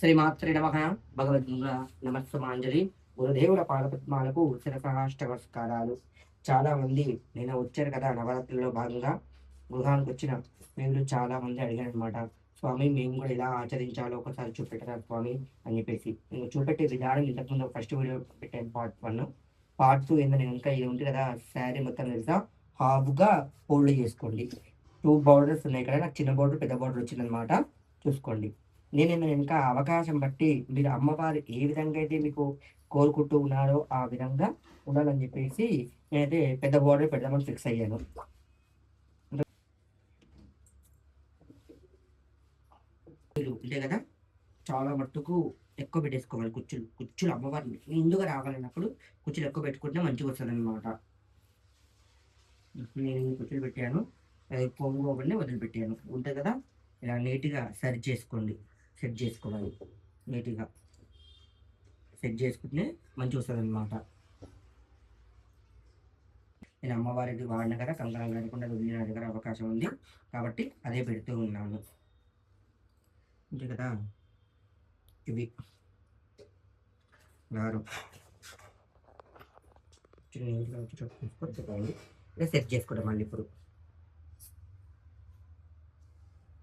శ్రీమాత్రే నమః. భగవద్గీత నమస్సుమాంజలి. గురుదేవుల పాదపద్మాలకు శిరసాష్టనమస్కారాలు. చాలా మంది నేను వచ్చారు కదా నవరాత్రిలో భాగంగా గృహానికి వచ్చిన స్నేహితులు చాలా మంది అడిగారనమాట. స్వామి మేము కూడా ఎలా ఆచరించాలో ఒకసారి చూపెట్టరా స్వామి అని చెప్పేసి. నేను చూపెట్టే విధానం ఇంతకుముందు ఫస్ట్ వీడియో పెట్టాను పార్ట్ 1. పార్ట్ 2 ఏంటంటే ఇంకా ఇది ఉంది కదా శారీ మొత్తం తెలుసా హాఫ్గా ఫోల్డ్ చేసుకోండి. 2 బార్డర్స్ ఉన్నాయి కదా, నాకు చిన్న బార్డర్ పెద్ద బార్డర్ వచ్చిందనమాట. చూసుకోండి. నేను ఇంకా అవకాశం బట్టి మీరు అమ్మవారు ఏ విధంగా అయితే మీకు కోరుకుంటూ ఉన్నారో ఆ విధంగా ఉండాలని చెప్పేసి నేనైతే పెద్ద బోర్డర్ పెడదామని ఫిక్స్ అయ్యాను. అంతే కదా, చాలా మట్టుకు ఎక్కువ పెట్టేసుకోవాలి. కుచ్చులు అమ్మవారిని నిండుగా రావాలన్నప్పుడు కుచ్చులు ఎక్కువ పెట్టుకుంటే మంచిగా వస్తుంది అనమాట. నేను కుచ్చులు పెట్టాను, పొంగు ఒకటి వదిలిపెట్టాను. ఉంటుంది కదా, ఇలా నీట్గా సెట్ చేసుకోవాలి. నీట్గా సెట్ చేసుకుంటే మంచిగా వస్తుంది అనమాట. నేను అమ్మవారికి వాడిన కదా కంకణం లేకుండా వదిలిన దగ్గర అవకాశం ఉంది కాబట్టి అదే పెడుతూ ఉన్నాను. అంతే కదా, ఇవి గారు ఇలా సెట్ చేసుకోవడం. మళ్ళీ ఇప్పుడు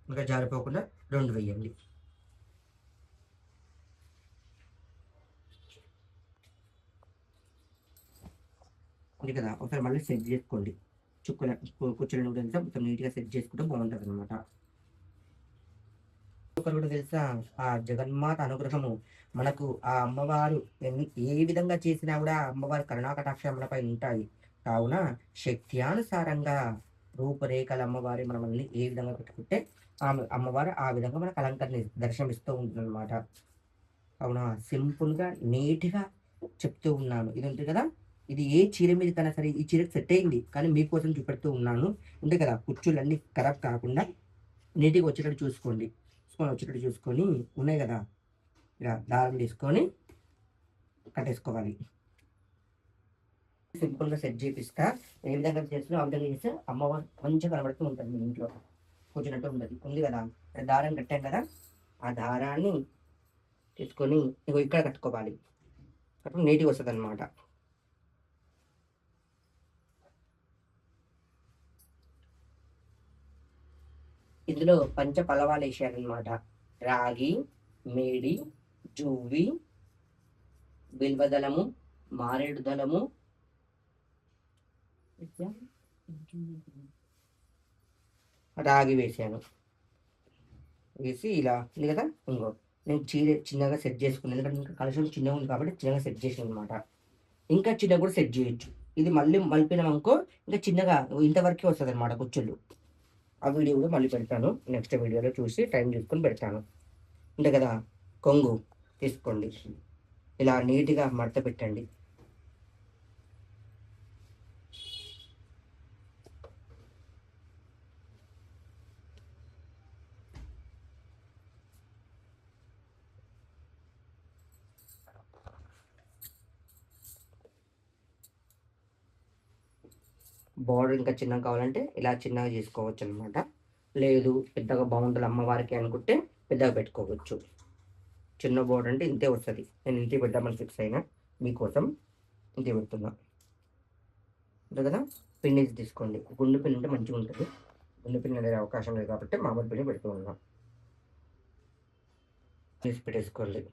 ఇంకా జారిపోకుండా 2 వేయండి. ఉంది కదా, ఒకసారి మళ్ళీ సెట్ చేసుకోండి. కూర్చొని తెలుసా మొత్తం నీట్గా సెట్ చేసుకుంటే బాగుంటుంది అనమాట. ఒకరు కూడా తెలుసా, ఆ జగన్మాత అనుగ్రహము మనకు ఆ అమ్మవారు ఏ విధంగా చేసినా కూడా అమ్మవారి కరుణాకటాక్షములపై ఉంటాయి. కావున శక్త్యానుసారంగా రూపురేఖల అమ్మవారి మనల్ని ఏ విధంగా పెట్టుకుంటే ఆమె అమ్మవారు ఆ విధంగా మనకు అలంకరణ దర్శనమిస్తూ ఉంటుంది అనమాట. అవునా, సింపుల్గా నీట్గా చెప్తూ ఉన్నాను. ఇది ఉంటుంది కదా, ఇది ఏ చీర మీద కన్నా సరే ఈ చీరకు సెట్ అయింది, కానీ మీకోసం చూపెడుతూ ఉన్నాను. ఉంటాయి కదా, కుర్చీలన్నీ ఖరాబ్ కాకుండా నీట్గా వచ్చేటట్టు చూసుకోండి. వచ్చేటట్టు చూసుకొని ఉన్నాయి కదా, ఇలా దారం తీసుకొని కట్టేసుకోవాలి. సింపుల్గా సెట్ చేపిస్తా. ఏ విధంగా చేస్తున్నా ఆ విధంగా చేస్తే అమ్మవారు మంచిగా కనబడుతూ ఉంటుంది. మీ ఇంట్లో కూర్చున్నట్టు ఉంది కదా, దారం కట్టాం కదా, ఆ దారాన్ని తీసుకొని ఇక్కడ కట్టుకోవాలి. అప్పుడు నీట్గా వస్తుంది అనమాట. ఇందులో పంచ పలవాలు వేసారనమాట. రాగి, మేడి, జువ్వి, బిల్వదళము, మారేడు దళము, రాగి వేసాను. వేసి ఇలా ఉంది కదా, ఇంకో నేను చీర చిన్నగా సెట్ చేసుకున్నాను. ఎందుకంటే ఇంకా కలశం చిన్నగా ఉంది కాబట్టి చిన్నగా సెట్ చేసాను అనమాట. ఇంకా చిన్నగా కూడా సెట్ చేయొచ్చు. ఇది మళ్ళీ మలిపినాం అనుకో ఇంకా చిన్నగా ఇంతవరకే వస్తుంది అనమాట కుచ్చుళ్ళు. ఆ వీడియో కూడా మళ్ళీ పెడతాను, నెక్స్ట్ వీడియోలో చూసి టైం చూసుకొని పెడతాను. అంటే కదా, కొంగు తీసుకోండి, ఇలా నీట్గా మడత పెట్టండి. బార్డర్ ఇంకా చిన్నగా కావాలంటే ఇలా చిన్నగా చేసుకోవచ్చు అనమాట. లేదు పెద్దగా బాగుంటుంది అమ్మవారికి అనుకుంటే పెద్దగా పెట్టుకోవచ్చు. చిన్న బోర్డర్ అంటే ఇంతే వస్తుంది. నేను ఇంతే పెడదామని ఫిక్స్ అయినా, మీకోసం ఇంతే పెడుతున్నా. అంతే కదా, పిన్నిస్ తీసుకోండి. గుండు పిన్ ఉంటే మంచిగా ఉంటుంది. గుండు పిన్ అనేది అవకాశం లేదు కాబట్టి మామూలు పిన్ పెడుతూ ఉన్నాం. పిన్స్ పెట్టేసుకోండి.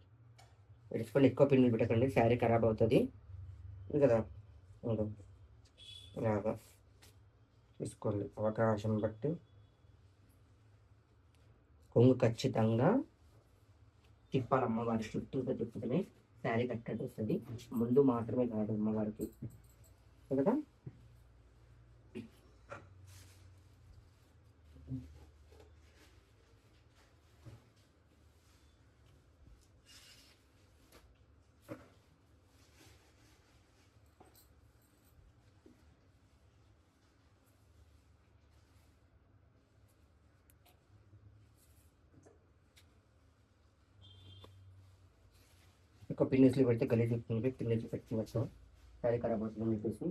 ఎక్కువ పిన్నులు పెట్టకండి, శారీ ఖరాబ్ అవుతుంది. ఇది కదా, ఇలాగా తీసుకోండి అవకాశం బట్టి. కొంగు ఖచ్చితంగా తిప్పాలి, అమ్మవారి చుట్టూతో తిప్పుతూనే శారీ కట్టేది వస్తుంది. ముందు మాత్రమే కాదు అమ్మవారికి కదా. ఒక పిన్నిస్లు పెడితే గలీజ్ చెప్తుంది, పిన్నిస్లు పెట్టినట్టు శారీ ఖరాబ్ అవుతుందని చెప్పేసి.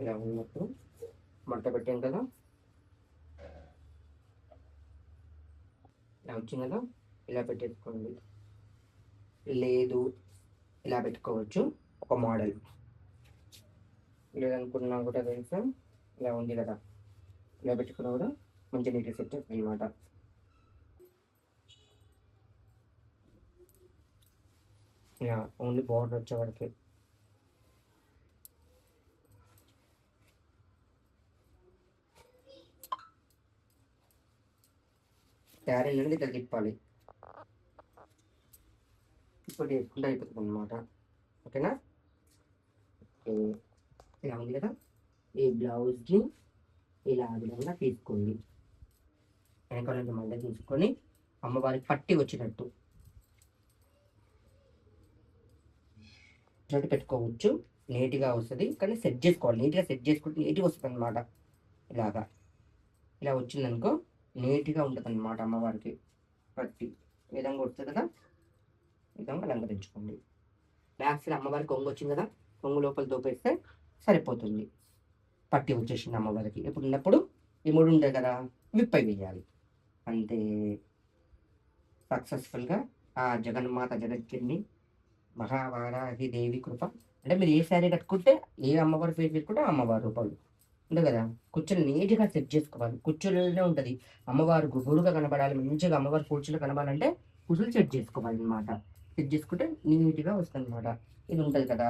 ఇలా ఉన్నప్పుడు మడత పెట్టాం కదా, ఇలా వచ్చింది కదా, ఇలా పెట్టేసుకోండి. లేదు ఇలా పెట్టుకోవచ్చు, ఒక మోడల్. లేదనుకున్నా కూడా తెలుసా, ఇలా ఉంది కదా, ఇలా పెట్టుకున్నా కూడా మంచి నీట్గా సెట్ అవుతుంది అనమాట. ఇలా ఓన్లీ బార్డర్ వచ్చే వరకు. శారీ అనేది ఇట్లా తిప్పాలి, ఇప్పుడు వేసుకుంటే అయిపోతుంది అనమాట. ఓకేనా? ఇలా ఉంది కదా, ఈ బ్లౌజ్ని ఇలా విధంగా తీసుకోండి. వెనకాల నుంచి మళ్ళీ తీసుకొని అమ్మవారికి పట్టి వచ్చినట్టు పెట్టుకోవచ్చు. నీట్గా వస్తుంది, కానీ సెట్ చేసుకోవాలి. నీట్గా సెట్ చేసుకుంటే నీట్గా వస్తుంది అనమాట. ఇలాగా ఇలా వచ్చిందనుకో నీట్గా ఉంటుంది అనమాట. అమ్మవారికి పట్టి ఈ విధంగా వస్తుంది కదా, ఈ విధంగా అలంకరించుకోండి. బ్యాక్ సైడ్ అమ్మవారికి కొంగు వచ్చింది కదా, కొంగు లోపల దోపేస్తే సరిపోతుంది. పట్టి వచ్చేసింది అమ్మవారికి. ఇప్పుడు ఉన్నప్పుడు ఈ మూడు ఉంటాయి కదా, విప్పై వేయాలి. అంతే. సక్సెస్ఫుల్గా ఆ జగన్మాత జగజ్జన్ని మహావారాహి దేవి కృప. అంటే మీరు ఏ శారీ కట్టుకుంటే, ఏ అమ్మవారి ఫేస్ పెట్టుకుంటే అమ్మవారి రూపాలు ఉంటుంది కదా. కుర్చీలు నీట్గా సెట్ చేసుకోవాలి. కుర్చీలోనే ఉంటుంది అమ్మవారు గుబురుగా కనబడాలి, మంచిగా అమ్మవారి కూర్చులో కనబడాలంటే కుర్చీలు సెట్ చేసుకోవాలి అనమాట. సెట్ చేసుకుంటే నీట్గా వస్తుంది అనమాట. ఇది ఉంటుంది కదా,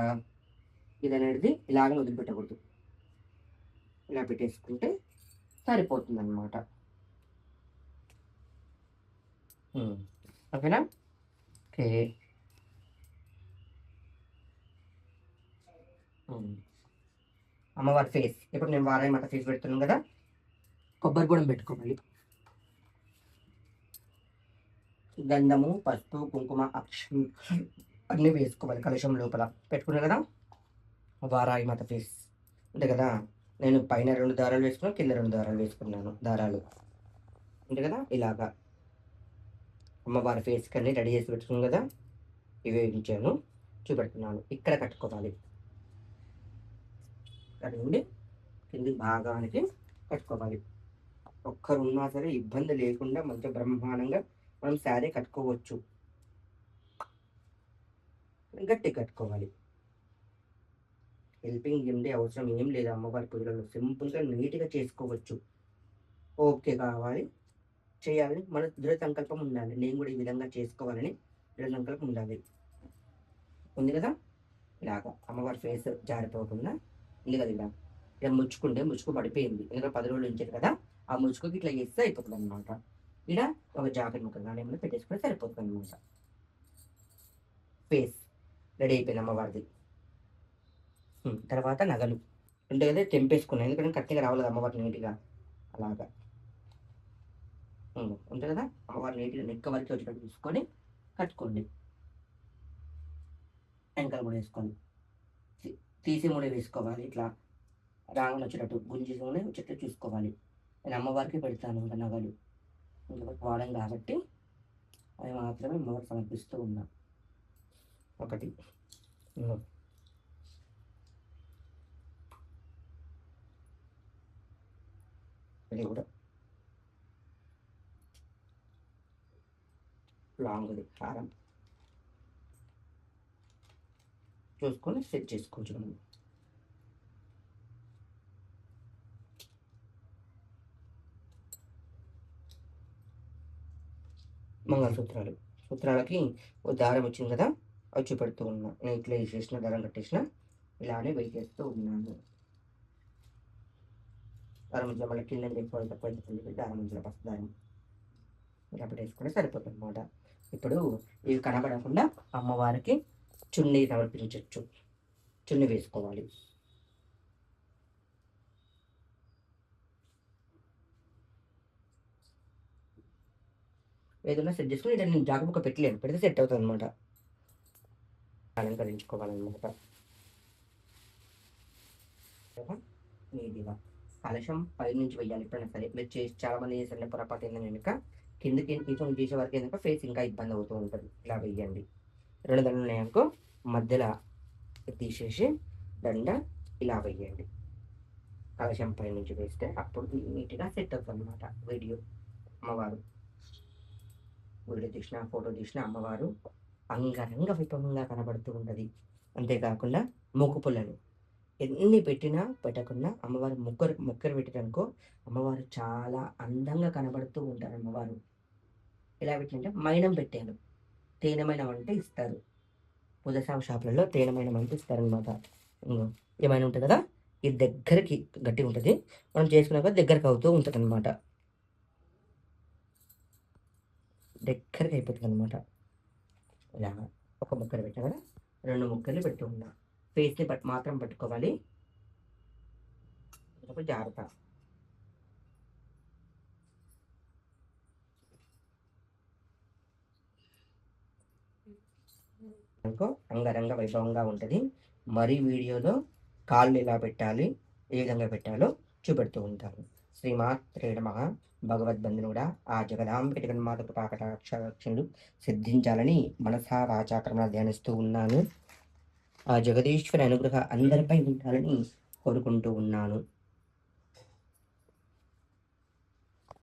ఇది అనేది ఇలాగే వదిలిపెట్టకూడదు, ఇలా పెట్టేసుకుంటే సరిపోతుంది అనమాట. ఓకేనా? ఓకే. అమ్మవారి ఫేస్ ఇప్పుడు నేను వారాయి మాట ఫేస్ పెడుతున్నాను కదా, కొబ్బరి గూడెం పెట్టుకోవాలి. గంధము, పసుపు, కుంకుమ, అక్షం అన్నీ వేసుకోవాలి. కలశం లోపల పెట్టుకున్నాను కదా, వారాయి మాత ఫేస్ అంటే కదా. నేను పైన 2 దారాలు వేసుకున్నాను, కింద 2 దారాలు వేసుకున్నాను. దారాలు అంటే కదా, ఇలాగా అమ్మవారి ఫేస్కి అన్నీ రెడీ చేసి పెట్టుకున్నాను కదా, ఇవి వేయించాను, చూపెడుతున్నాను. ఇక్కడ కట్టుకోవాలి. ఇక్కడ నుండి కింది భాగానికి కట్టుకోవాలి. ఒక్కరున్నా సరే ఇబ్బంది లేకుండా మంచి బ్రహ్మాండంగా మనం శారీ కట్టుకోవచ్చు. గట్టి కట్టుకోవాలి. హెల్పింగ్ ఉండే అవసరం ఏం లేదు. అమ్మవారి పూజలలో సింపుల్గా నీట్గా చేసుకోవచ్చు. ఓకే కావాలి, చేయాలని మన దృఢ సంకల్పం ఉండాలి. నేను కూడా ఈ విధంగా చేసుకోవాలని దృఢ సంకల్పం ఉండాలి. ఉంది కదా, ఇలాగా అమ్మవారి ఫేస్ జారిపోకుండా ఉంది కదా. ఇలా ఇలా ముచ్చుకుంటే ముచ్చుకు పడిపోయింది, ఎందుకంటే 10 రోజులు ఉంచారు కదా. ఆ ముచ్చుకోకి ఇట్లా చేస్తే అయిపోతుంది అనమాట. ఇలా ఒక జాకెట్ ముక్క కానీ ఏమైనా పెట్టేసుకుంటే సరిపోతుంది అనమాట. ఫేస్ రెడీ అయిపోయింది అమ్మవారిది. తర్వాత నగలు అంటే కదా తెంపేసుకున్నాను, ఎందుకంటే కరెక్ట్గా రావలేదు అమ్మవారి నీట్గా. అలాగా ఉంటుంది కదా, అమ్మవారి నీట్గా నెక్క వరకు వచ్చేటట్టు తీసుకొని కట్టుకోండి. వెంకలు కూడా వేసుకోండి, తీసి ముడి వేసుకోవాలి. ఇట్లా రాంగులు వచ్చేటట్టు, గుంజి ముడి వచ్చేటట్టు చూసుకోవాలి. నేను అమ్మవారికి పెడతాను ఇంకా నగలు, ఇంకొకటి వాడడం కాబట్టి అవి మాత్రమే అమ్మవారికి సమర్పిస్తూ ఉన్నా. ఒకటి ఇది కూడా లాంగ్ది హారం చూసుకొని సెట్ చేసుకోవచ్చు మనం. మంగళసూత్రాలు, సూత్రాలకి ఓ దారం వచ్చింది కదా, అవి చూపెడుతూ ఉన్నా. నేను ఇట్లా వేసేసిన దారం కట్టేసిన, ఇలానే వేసేస్తూ ఉన్నాను. దారం మధ్యలో మళ్ళీ కింద ఎక్కువ తక్కువ దారం మధ్యలో ఫస్ట్ దారం ఇలా పెట్టేసుకుంటే సరిపోతుంది అనమాట. ఇప్పుడు ఇవి కనబడకుండా అమ్మవారికి చున్నీ సమర్పించవచ్చు. చున్నీ వేసుకోవాలి. ఏదైనా సెట్ చేసుకుని ఇట్లా నేను జాకెట్ ముక్క పెట్టలేను, పెడితే సెట్ అవుతుంది అనమాట. అలంకరించుకోవాలన్నమాట. నీట్గా కలశం పై నుంచి వెయ్యాలి ఎప్పుడైనా సరే. మీరు చేసి చాలా మంది చేసే పొరపాటు ఏంటంటే కనుక కిందకి ఇటువంటి చేసే వరకు ఏంటంటే ఫేస్ ఇంకా ఇబ్బంది అవుతూ ఉంటుంది. ఇలా వెయ్యండి. 2 దండలు ఉన్నాయనుకో, మధ్యలో తీసేసి దండ ఇలా వెయ్యండి. కలశం పై నుంచి వేస్తే అప్పుడు నీట్గా సెట్ అవుతుంది అనమాట వీడియో. అమ్మవారు వీడియో తీసిన ఫోటో తీసిన అమ్మవారు అంగరంగ వైభవంగా కనబడుతూ ఉంటుంది. అంతేకాకుండా మొక్కు పుల్లలు ఎన్ని పెట్టినా పెట్టకున్నా అమ్మవారు మొక్కరు పెట్టిననుకో అమ్మవారు చాలా అందంగా కనబడుతూ ఉంటారు. అమ్మవారు ఎలా పెట్టినంటే మైనం పెట్టాను, తేనెమైనం అంటే ఇస్తారు. పూజ షాపులలో తేనెమైనం అంటే ఇస్తారనమాట. ఏమైనా ఉంటుంది కదా, ఇది దగ్గరికి గట్టిగా ఉంటుంది, మనం చేసుకున్నాక దగ్గరకు అవుతూ ఉంటుంది అనమాట, దగ్గరికి అయిపోతుంది అనమాట. ఇలా ఒక ముక్కలు పెట్టా కదా, 2 ముక్కలు పెడుతూ ఉన్నా. ఫేస్ని మాత్రం పట్టుకోవాలి, జాగ్రత్త. అనుకో అంగరంగ వైభవంగా ఉంటుంది. మరీ వీడియోలో కాళ్ళు ఎలా పెట్టాలి, ఏ విధంగా పెట్టాలో చూపెడుతూ ఉంటాను. శ్రీమాత్రే నమః. భగవద్బంధునుడా ఆ జగదాంబిక జగన్మాత కృపాకటాక్షలు సిద్ధించాలని మనసా వాచాకరణ ధ్యానిస్తూ ఉన్నాను. ఆ జగదీశ్వరి అనుగ్రహ అందరిపై ఉండాలని కోరుకుంటూ ఉన్నాను.